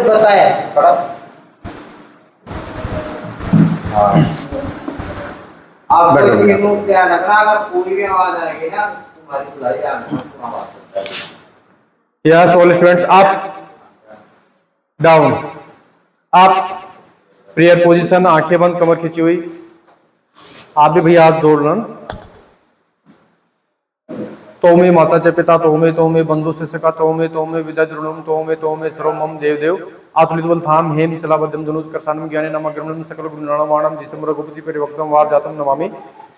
बताया थोड़ा। आप बैठो कोई भैया। भी नोट ध्यान रखना, अगर कोई भी आवाज आएगी ना तुम्हारी बुलाई ध्यान रखना, तुम आवाज करता yes all students up down up, prayer position, आंखें बंद, कमर खींची हुई। आप भी भैया हाथ जोड़ लन। तोमे माता च पिता तोमे बंधु शिष्य तोमे विद्या द्रोणम तोमे सर्वमम देव आत्मनिर्बल धाम हेम चलाबद्धम धनुष करसानम ज्ञाने नमग्रमणम सकल गुणनाणवाणम जिसम रघुपति परिवक्तम वार जातम नमामि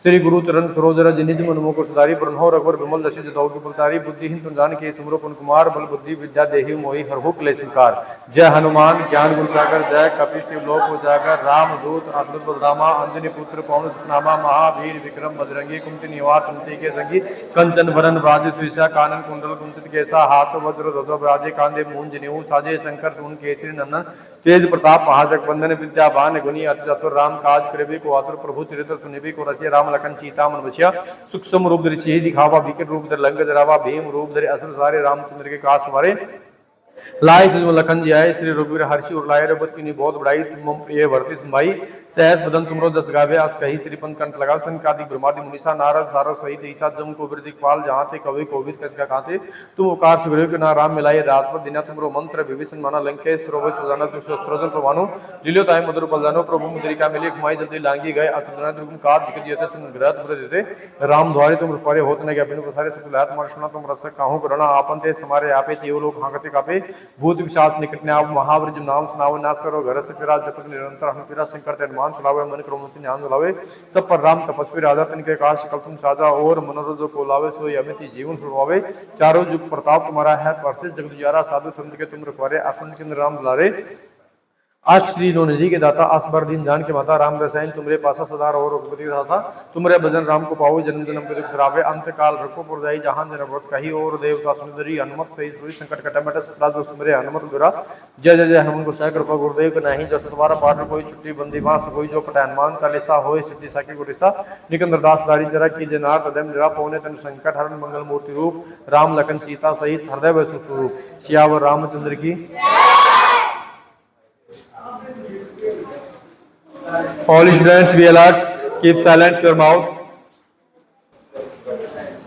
श्री गुरु चरण सरोज रज निज मन मुख सुधारी ब्रह्मो रघुवर विमल दशि जदौ की बलतारी बुद्धिहीन तुम जान के सिमरो पवन कुमार बल बुद्धि विद्या देहि मोहि हरहु क्लेश विकार। जय हनुमान ज्ञान गुण सागर जय कपीस लोक उजागर राम दूत अतुलित बलधामा अंजनी पुत्र पवन सुत नामा महावीर विक्रम बजरंगी कुमति निवास सुमति के संगी कंचन वरन राज तुषा कानन कुंडल कुंचित केसा हाथ वज्र ध्वजा विराजे कांधे मूंज जनेऊ साजे शंकर सुन केसरी नंदन तेज प्रताप महाजग बंदन विद्यावान गुणी अति चतुर राम काज करे को आतुर प्रभु चरित्र सुनिबि को रचे राम लखन सीता मन बसिया सूक्ष्म रूप धरि सिहि दिखावा विकट रूप धरि लंक जरावा भीम रूप धरि असुर सारे रामचंद्र के कास मारे लाए सजो लखन जी आए श्री रघुवीर हर्षि उर लाए रघुपति की बहुत बड़ाई तुम प्रिय भरती सुनवाई सहस बदन तुमरो जस गावे आज कही श्रीपन कंठ लगाओ संकादिक ब्रह्मादि मुनीसा नारद सारद सहित ईसा जम को दिखपाल जहाँ ते कवि कोविद कच का काते तुम उकार सुग्रीव के ना राम मिलाए राजपद दिना तुमरो मंत्र विभीषण माना लंकेश रोवै सजाना तुम शस्त्रजन प्रभानु लीलो ताई मधुर बलजानो प्रभु मुद्रिका मिले घुमाई जल्दी लांगी गए अतुलना दुर्गम काज दिख दियते संग्रह तुम देते राम द्वारे तुम परे होत न गया बिनु प्रसारे सतुलात मार सुना तुम रसक काहू करना आपन ते समारे आपे देव लोग हाकते कापे भूत विशास निकट ने आप महावर जो नाम सुनावे ना सरो घर से फिरा जपत निरंतर हम फिरा संकर ते मान सुनावे मन करो मुझे ध्यान दिलावे सब पर राम तपस्वी राजा तन के काश कल तुम साजा और मनोरथ जो को लावे सोई अमित जीवन फुलवावे चारों जुग प्रताप तुम्हारा है परसिद्ध जगत गुजारा साधु संत के तुम रखवारे आसन के राम दुलारे अष्ट श्री जो निधि के दाता असबर दिन जान के माता राम रसायन तुमरे पासा सदा रहो रघुपति दाता तुमरे भजन राम को पाओ जन्म जन्म के दुख रावे अंत काल रखो पुर जाई जहां जन व्रत कही और देवता सुंदरी हनुमत सही सुई संकट कटमट सदा जो सुमरे हनुमत गुरा जय जय जय हनुमान गोसाई कृपा गुरुदेव के नहीं जो सतवारा पाठ कोई छुट्टी बंदी बांस कोई जो पटा हनुमान चालीसा होए सिद्धि साकी गुरिसा निकंदर दास दारी जरा की जनार तदम जरा पौने तन संकट हरण मंगल मूर्ति रूप राम लखन सीता सहित हृदय वै स्वरूप सियावर रामचंद्र की। All students be alert, keep silence your mouth.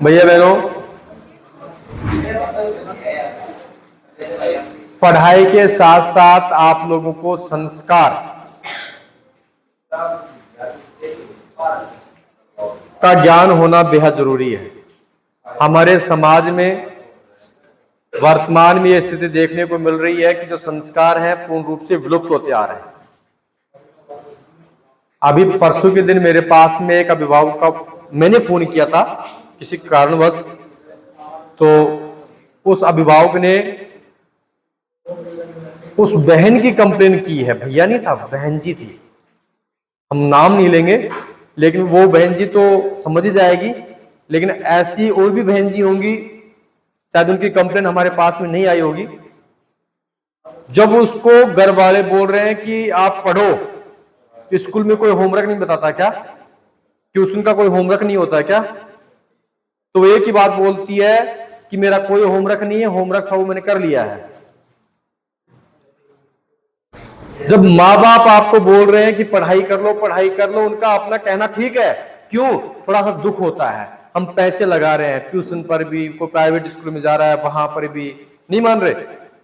भैया बहनों, पढ़ाई के साथ साथ आप लोगों को संस्कार का ज्ञान होना बेहद जरूरी है। हमारे समाज में वर्तमान में यह स्थिति देखने को मिल रही है कि जो संस्कार हैं पूर्ण रूप से विलुप्त होते आ रहे हैं। अभी परसों के दिन मेरे पास में एक अभिभावक का मैंने फोन किया था किसी कारणवश, तो उस अभिभावक ने उस बहन की कंप्लेन की है। भैया नहीं था, बहन जी थी, हम नाम नहीं लेंगे, लेकिन वो बहन जी तो समझ ही जाएगी, लेकिन ऐसी और भी बहन जी होंगी, शायद उनकी कंप्लेन हमारे पास में नहीं आई होगी। जब उसको घर वाले बोल रहे हैं कि आप पढ़ो, स्कूल में कोई होमवर्क नहीं बताता क्या, ट्यूशन का कोई होमवर्क नहीं होता क्या, तो एक ही बात बोलती है कि मेरा कोई होमवर्क नहीं है, होमवर्क था वो मैंने कर लिया है। जब माँ बाप आपको बोल रहे हैं कि पढ़ाई कर लो पढ़ाई कर लो, उनका अपना कहना ठीक है, क्यों, थोड़ा सा दुख होता है, हम पैसे लगा रहे हैं ट्यूशन पर भी, कोई प्राइवेट स्कूल में जा रहा है वहां पर भी नहीं मान रहे।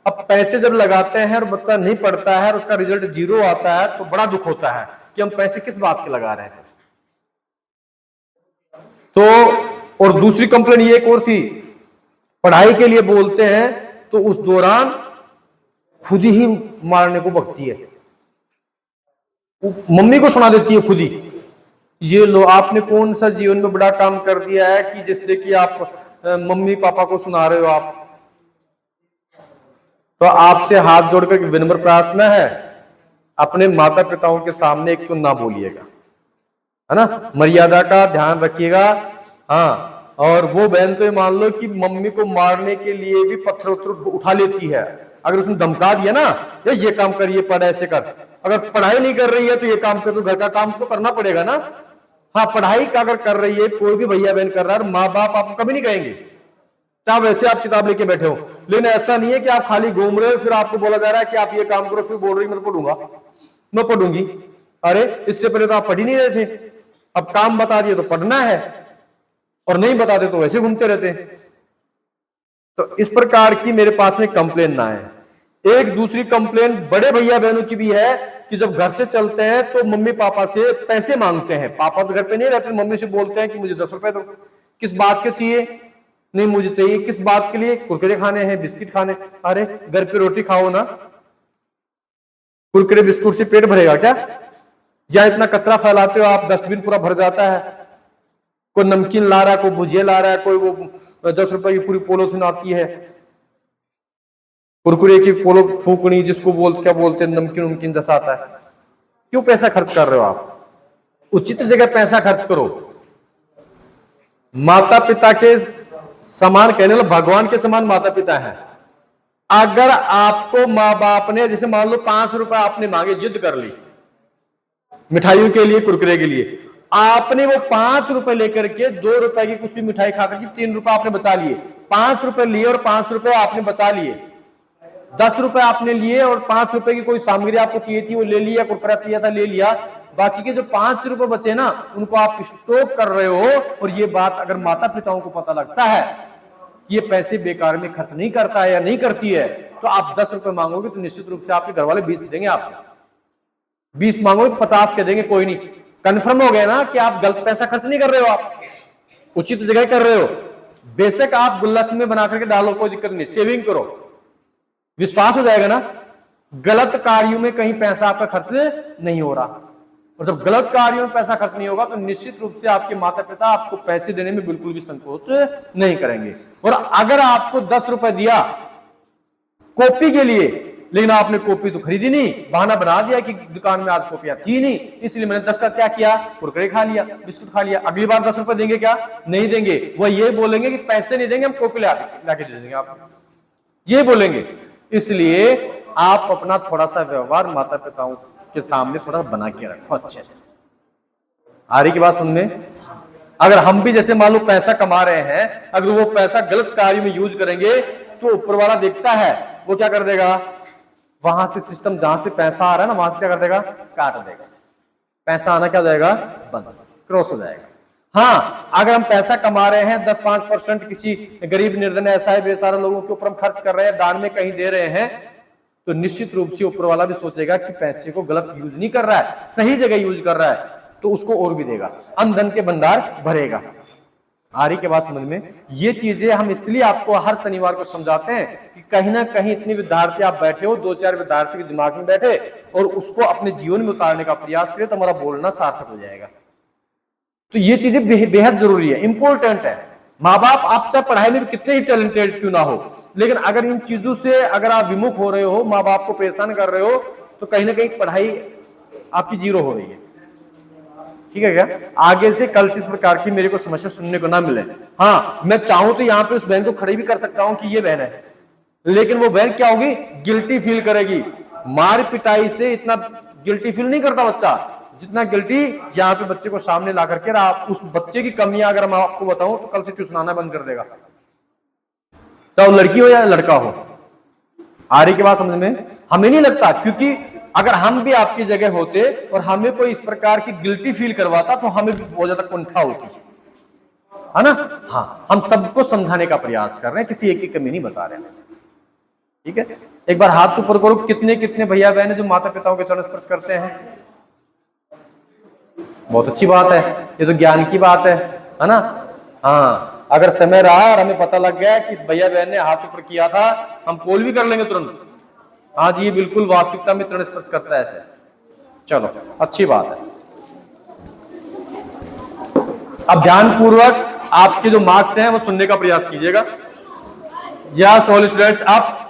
अब पैसे जब लगाते हैं और बच्चा नहीं पढ़ता है और उसका रिजल्ट 0 आता है तो बड़ा दुख होता है कि हम पैसे किस बात के लगा रहे हैं। तो और दूसरी कंप्लेन ये एक और थी, पढ़ाई के लिए बोलते हैं तो उस दौरान खुद ही मारने को बकती है, मम्मी को सुना देती है खुद ही, ये लो आपने कौन सा जीवन में बड़ा काम कर दिया है कि जिससे कि आप मम्मी पापा को सुना रहे हो। आप तो आपसे हाथ जोड़कर विनम्र प्रार्थना है, अपने माता पिताओं के सामने एक तो ना बोलिएगा, है ना, मर्यादा का ध्यान रखिएगा। हाँ, और वो बहन तो ये मान लो कि मम्मी को मारने के लिए भी पत्थर उत्तर उठा लेती है। अगर उसने धमका दिया ना, ये काम कर, ये पढ़, ऐसे कर, अगर पढ़ाई नहीं कर रही है तो ये काम कर, तो घर का काम तो करना पड़ेगा ना। हाँ, पढ़ाई का अगर कर रही है कोई भी भैया बहन कर रहा है, माँ बाप आपको कभी नहीं कहेंगे, क्या वैसे आप किताब लेके बैठे हो, लेकिन ऐसा नहीं है कि आप खाली घूम रहे हो, फिर आपको बोला जा रहा है कि आप ये काम करो, फिर बोल रही मैं पढ़ूंगा, मैं पढ़ूंगी। अरे इससे पहले तो आप पढ़ ही नहीं रहे थे, अब काम बता दिए तो पढ़ना है, और नहीं बताते तो वैसे घूमते रहते। तो इस प्रकार की मेरे पास में कंप्लेन ना है। एक दूसरी कंप्लेन बड़े भैया बहनों की भी है कि जब घर से चलते हैं तो मम्मी पापा से पैसे मांगते हैं। पापा तो घर पे नहीं रहते, मम्मी से बोलते हैं कि मुझे 10 रुपए दो। किस बात के चाहिए? नहीं मुझे चाहिए। किस बात के लिए? कुरकुरे खाने हैं, बिस्किट खाने। अरे घर पे रोटी खाओ ना, कुरकुरे बिस्कुट से पेट भरेगा क्या? या इतना कचरा फैलाते हो आप, डस्टबिन पूरा भर जाता है। कोई नमकीन ला रहा है, कोई भुजिया ला रहा है, कोई वो 10 रुपए की पूरी पोलोथीन आती है, कुरकुरे की पोलो फूकनी, जिसको क्या बोलते हैं, नमकीन उमकीन जैसा आता है। क्यों पैसा खर्च कर रहे हो आप? उचित जगह पैसा खर्च करो। माता पिता के समान, कहने लो भगवान के समान माता पिता है। अगर आपको माँ बाप ने, जैसे मान लो 5 रुपए आपने मांगे, जिद कर ली मिठाइयों के लिए, कुरकुरे के लिए, आपने वो 5 रुपए लेकर के 2 रुपए की कुछ भी मिठाई खाकर के 3 रुपए आपने बचा लिए। 5 रुपए लिए और 5 रुपए आपने बचा लिए। 10 रुपए आपने लिए और 5 रुपए की कोई सामग्री आपको चाहिए थी वो ले लिया, कुरकुरा चाहिए था ले लिया। बाकी के जो 5 रुपए बचे ना, उनको आप स्टॉक कर रहे हो। और ये बात अगर माता पिताओं को पता लगता है कि ये पैसे बेकार में खर्च नहीं करता है या नहीं करती है, तो आप 10 रुपए मांगोगे तो निश्चित रूप से आपके घर वाले 20 देंगे आपको। 20 मांगोगे 50 के देंगे, कोई नहीं। कंफर्म हो गया ना कि आप गलत पैसा खर्च नहीं कर रहे हो, आप उचित जगह कर रहे हो। बेशक आप गुल्लक में बना करके डालो, कोई दिक्कत नहीं, सेविंग करो, विश्वास हो जाएगा ना गलत कार्यों में कहीं पैसा आपका खर्च नहीं हो रहा। और जब गलत कार्यों में पैसा खर्च नहीं होगा तो निश्चित रूप से आपके माता पिता आपको पैसे देने में बिल्कुल भी संकोच नहीं करेंगे। और अगर आपको 10 रुपए दिया कॉपी के लिए, लेकिन आपने कॉपी तो खरीदी नहीं, बहाना बना दिया कि दुकान में आज कॉपियां थी नहीं, इसलिए मैंने 10 का क्या किया, कुरकुरे खा लिया, बिस्कुट खा लिया। अगली बार 10 रुपए देंगे क्या? नहीं देंगे। वो ये बोलेंगे कि पैसे नहीं देंगे, हम कॉपी लाके दे देंगे आपको, ये बोलेंगे। इसलिए आप अपना थोड़ा सा व्यवहार माता पिताओं के सामने थोड़ा बना के रखो अच्छे से। आ रही की बात सुनने? अगर हम भी जैसे मान लो पैसा कमा रहे हैं, अगर वो पैसा गलत कार्य में यूज करेंगे तो ऊपर वाला देखता है, वो क्या कर देगा, वहां से सिस्टम जहां से पैसा आ रहा है ना, वहां से क्या कर देगा, काट देगा। पैसा आना क्या हो जाएगा, बंद, क्रॉस हो जाएगा। हाँ, अगर हम पैसा कमा रहे हैं 10-5% किसी गरीब निर्धन ऐसा है बेचारा लोगों के ऊपर हम खर्च कर रहे हैं, दान में कहीं दे रहे हैं, तो निश्चित रूप से ऊपर वाला भी सोचेगा कि पैसे को गलत यूज नहीं कर रहा है, सही जगह यूज कर रहा है, तो उसको और भी देगा, अन्न के भंडार भरेगा। आ रही के बाद समझ में? ये चीजें हम इसलिए आपको हर शनिवार को समझाते हैं कि कहीं ना कहीं इतने विद्यार्थी आप बैठे हो, 2-4 विद्यार्थी के दिमाग में बैठे और उसको अपने जीवन में उतारने का प्रयास करें तो हमारा बोलना सार्थक हो जाएगा। तो ये चीजें बेहद जरूरी है, इंपॉर्टेंट है। माँ बाप आप चाहे पढ़ाई में कितने ही टैलेंटेड क्यों ना हो, लेकिन अगर इन चीजों से अगर आप विमुख हो रहे हो, माँ बाप को परेशान कर रहे हो, तो कहीं ना कहीं पढ़ाई आपकी जीरो हो रही है। ठीक है क्या? आगे से कल से इस प्रकार की मेरे को समस्या सुनने को ना मिले। हाँ, मैं चाहूं तो यहाँ पे उस बहन को खड़ी भी कर सकता हूँ कि ये बहन है, लेकिन वो बहन क्या होगी, गिल्टी फील करेगी। मार पिटाई से इतना गिल्टी फील नहीं करता बच्चा जितना गिल्टी यहाँ पे बच्चे को सामने ला करके, आप उस बच्चे की कमियां अगर मैं आपको बताऊं तो कल से चुसनाना बंद कर देगा, चाहे लड़की हो या लड़का हो। आ रही की बात समझ में? हमें नहीं लगता, क्योंकि अगर हम भी आपकी जगह होते और हमें कोई इस प्रकार की गिल्टी फील करवाता तो हमें भी बहुत ज्यादा कुंठा होती है ना। हाँ, हम सबको समझाने का प्रयास कर रहे हैं, किसी एक की कमी नहीं बता रहे हैं। ठीक है, एक बार हाथ ऊपर करो, कितने कितने भैया बहन जो माता पिताओं के चरण स्पर्श करते हैं? बहुत अच्छी बात है, ये तो ज्ञान की बात है ना। हाँ, अगर समय रहा और हमें पता लग गया कि इस भैया बहन ने हाथ ऊपर किया था, हम कॉल भी कर लेंगे तुरंत, हाँ जी ये बिल्कुल वास्तविकता में चरण स्पर्श करता है ऐसे। चलो, अच्छी बात है। अब ध्यान पूर्वक आपके जो मार्क्स हैं वो सुनने का प्रयास कीजिएगा। यस ऑल स्टूडेंट्स, आप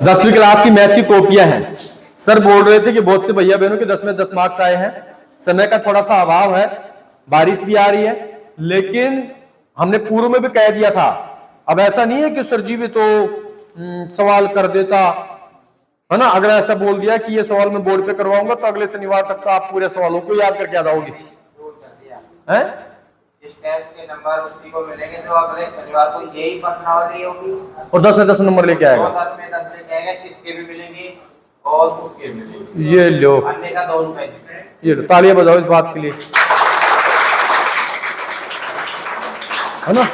10वीं क्लास की मैथ की कॉपियां हैं। सर बोल रहे थे कि बहुत से भैया बहनों के 10 में 10 मार्क्स आए हैं। समय का थोड़ा सा अभाव है, बारिश भी आ रही है, लेकिन हमने पूर्व में भी कह दिया था। अब ऐसा नहीं है कि सर जी भी तो सवाल कर देता, है ना। अगर ऐसा बोल दिया कि ये सवाल मैं बोर्ड पे करवाऊंगा तो अगले शनिवार तक तो आप पूरे सवालों को याद करके आ जाओगे। हैं? इस टेस्ट के नंबर उसी को मिलेंगे जो अगले शनिवार को यही प्रश्नावली होगी, और 10 में 10 नंबर लेके आएगा। 10 में 10 लेके आएगा, किसके भी मिलेंगे और उसके भी मिलेंगे। ये लो, अन्य का दोनों का ये लो, तालियां बजाओ इस बात के लिए, है ना।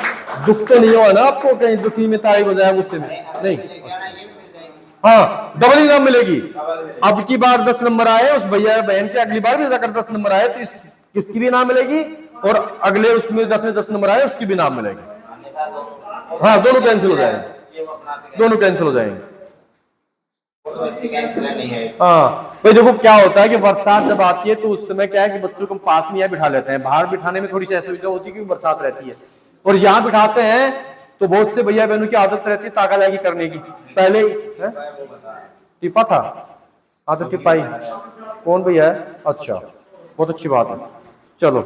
दुख तो नहीं हुआ ना आपको, कहीं दुखी में ताली बजाया गुस्से में नहीं। हाँ, डबल इनाम मिलेगी। अब की बार 10 नंबर आए उस भैया बहन के, अगली बार भी जाकर 10 नंबर आए तो इसकी भी इनाम मिलेगी, और अगले उसमें 10 में 10 नंबर आए उसकी भी इनाम मिलेगी। हाँ, दोनों कैंसिल हो जाएंगे, दोनों कैंसिल हो जाएंगे। हाँ भाई देखो क्या होता है कि बरसात जब आती है तो उस समय क्या है कि बच्चों को पास में यहाँ बिठा लेते हैं। बाहर बिठाने में थोड़ी सी असुविधा होती है क्योंकि बरसात रहती है, और यहाँ बिठाते हैं तो बहुत से भैया बहनों की आदत रहती है ताकाजाकी करने की। पहले टिपा था, आदत टिपाई कौन भैया है? अच्छा, बहुत अच्छी बात है। चलो,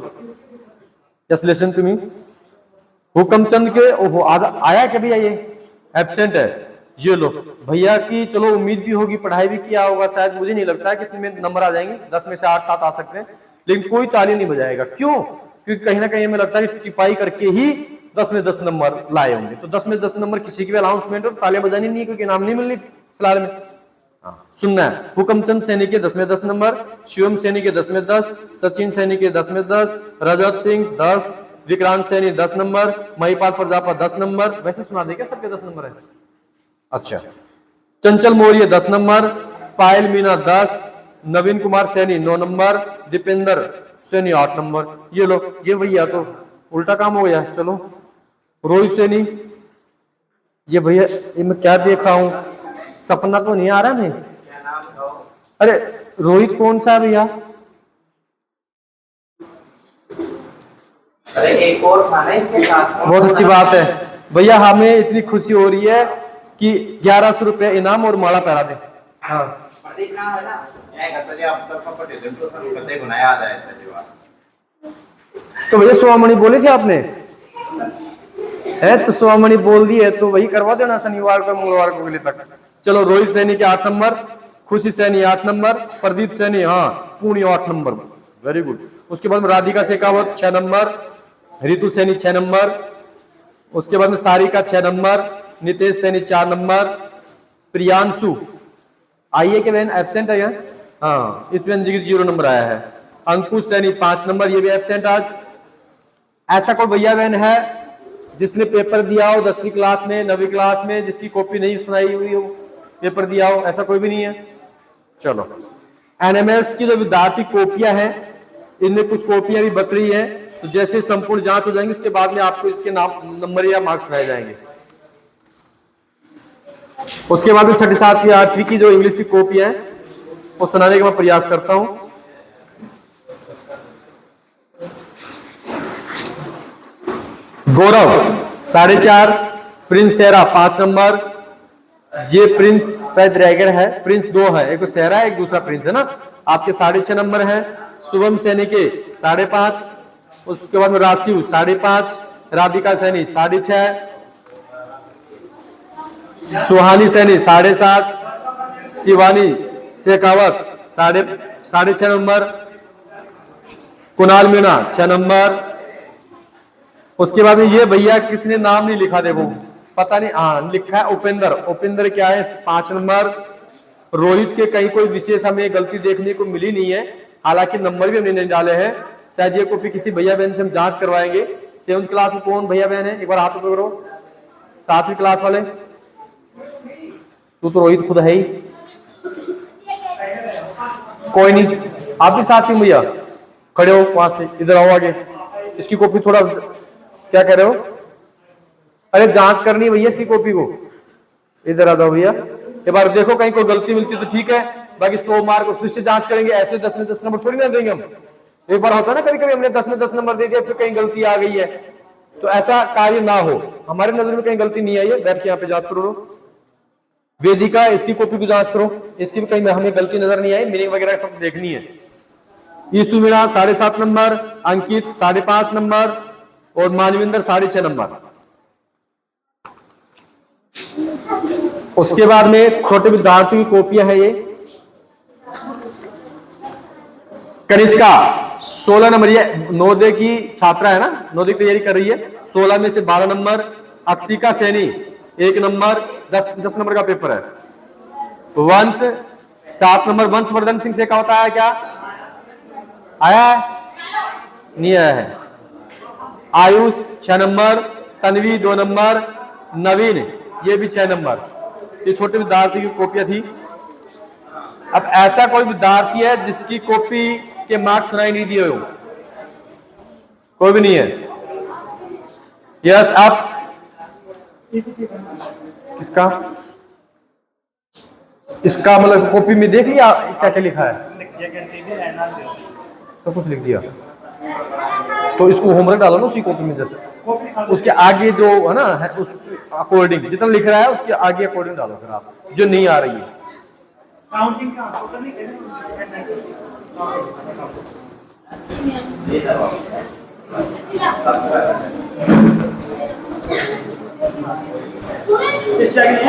just listen to me. Hukamchand के ओहो आज आया क्या भैया? ये एब्सेंट है। ये लो भैया की, चलो उम्मीद भी होगी, पढ़ाई भी किया होगा शायद, मुझे नहीं लगता है कि तुम्हें नंबर आ जाएंगे, 10 में से 8-7 आ सकते हैं, लेकिन कोई ताली नहीं बजाएगा। क्यों? क्योंकि कहीं ना कहीं हमें लगता है कि टिपाई करके ही 10 में 10 नंबर लाए होंगे। तो 10 में 10 नंबर किसी की भी अनाउंसमेंट हो, तालियां बजानी नहीं, क्योंकि इनाम नहीं मिलनी फिलहाल में। सुनना है, हुकमचंद सैनी के 10 में 10 नंबर, शिवम सैनी के 10 में 10, सचिन सैनी के 10 में 10, रजत सिंह 10, विक्रांत सैनी 10 नंबर, महिपाल प्रजापत 10 नंबर। वैसे सुना दे क्या सबके 10 नंबर है? अच्छा, चंचल मौर्य 10 नंबर, पायल मीना 10, नवीन कुमार सैनी 9 नंबर, दीपेंद्र सैनी 8 नंबर। ये लो, ये भैया तो उल्टा काम हो गया। चलो, रोहित सैनी, ये भैया ये मैं क्या देख रहा हूं, सपना तो नहीं आ रहा मैं? अरे रोहित कौन सा है भैया? अरे एक और था ना इसके साथ। बहुत अच्छी बात है भैया, हमें इतनी खुशी हो रही है कि 1100 रुपये इनाम और माला पहरा दे। हाँ प्रदीप नाम है ना, चलिए आप सबका पढ़े दे तो सब कते गुनाह याद आया था। तो भैया सोमणी बोले थे आपने है, तो सोमणी बोल दी है तो वही करवा देना शनिवार को मंगलवार को अगले तक। चलो, रोहित सैनी के 8 नंबर, खुशी सैनी 8 नंबर, प्रदीप सैनी हाँ पूर्ण 8 नंबर, वेरी गुड। उसके बाद में राधिका शेखावत 6 नंबर, रितु सैनी 6 नंबर, उसके बाद में सारिका 6 नंबर, नितेश सैनी 4 नंबर, प्रियांशु आई है कि बहन एब्सेंट है यहाँ? हाँ, इस व्यंजन की 0 नंबर आया है। अंकुश सैनी 5 नंबर, ये भी एब्सेंट आज। ऐसा कोई भैया बहन है जिसने पेपर दिया हो 10वीं क्लास में, 9वीं क्लास में, जिसकी कॉपी नहीं सुनाई हुई हो, पेपर दिया हो? ऐसा कोई भी नहीं है। चलो, एनएमएस की जो विद्यार्थी कॉपियां हैं, इनमें कुछ कॉपियां भी बच रही हैं, तो जैसे संपूर्ण जांच हो जाएंगी उसके बाद में आपको इसके नाम नंबर या मार्क्स सुनाए जाएंगे। उसके बाद में 6ठी 7वीं 8वीं की जो इंग्लिश की कॉपी है वो सुनाने का मैं प्रयास करता हूं। गौरव 4.5, प्रिंस सेहरा 5 नंबर, ये प्रिंस शायद रैगर है, प्रिंस 2 है, एक तो सेहरा है एक दूसरा प्रिंस है ना, आपके 6.5 नंबर है। शुभम सैनी के 5.5, उसके बाद में राशिव 5.5, राधिका सैनी 6.5, सुहानी सैनी 7.5, शिवानी शेखावत 6.5 नंबर, कुणाल मीणा 6 नंबर। उसके बाद में ये भैया किसने नाम नहीं लिखा, देखो पता नहीं, हाँ लिखा है उपेंद्र, उपेंद्र क्या है 5 नंबर। रोहित के कहीं कोई विशेष हमें गलती देखने को मिली नहीं है, हालांकि नंबर भी हमने नहीं डाले हैं। शायद ये कॉपी किसी भैया बहन से हम जांच करवाएंगे। 7th क्लास में कौन भैया बहन है, एक बार हाथ ऊपर करो। 7वीं क्लास वाले, तू तो रोहित खुद है ही, कोई नहीं, आप भी साथ ही भैया खड़े हो, वहां से इधर आओ आगे। इसकी कॉपी थोड़ा क्या कह रहे हो? अरे जांच करनी है भैया इसकी कॉपी को, इधर आ जाओ भैया। एक बार देखो कहीं कोई गलती मिलती तो ठीक है, बाकी 100 मार्क फिर से जांच करेंगे। ऐसे 10 में 10 नंबर थोड़ी ना देंगे हम। एक बार होता है ना कभी कभी हमने 10 में 10 नंबर दे दिया फिर कहीं गलती आ गई है, तो ऐसा कार्य ना हो। हमारे नजर में कहीं गलती नहीं आई है, बैठ के यहाँ पे जांच करो। वेदिका, इसकी कॉपी को जांच करो, इसकी भी कहीं हमें गलती नजर नहीं आई, मीनिंग वगैरह सब देखनी है। यीशु मीणा 7.5 नंबर, अंकित 5.5 नंबर और मानविंदर 6.5 नंबर। उसके बाद में छोटे विद्यार्थी की कॉपियां है ये कनिष्का 16 नंबर, ये नवोदय की छात्रा है ना, नवोदय की तैयारी कर रही है। 16 में से 12 number. Akshika Saini 1 number, 10 number का पेपर है। वंश 7 नंबर, वंशवर्धन सिंह से का होता है क्या आया है? नहीं आया है। आयुष 6 नंबर, तन्वी 2 नंबर, नवीन ये भी 6 नंबर। ये छोटे विद्यार्थी की कॉपियां थी। अब ऐसा कोई विद्यार्थी है जिसकी कॉपी के मार्क्स सुनाई नहीं दिए हो? कोई भी नहीं है। यस, आप किसका इसका मतलब कॉपी में देख लिया क्या क्या लिखा है? सब कुछ लिख दिया। तो इसको होमवर्क डालो ना उसी कॉपी में, जैसे उसके आगे जो है ना है उस अकॉर्डिंग जितना लिख रहा है उसके आगे अकॉर्डिंग डालो फिर आप, जो नहीं आ रही है। काउंटिंग का टोटल नहीं करें। इस जगह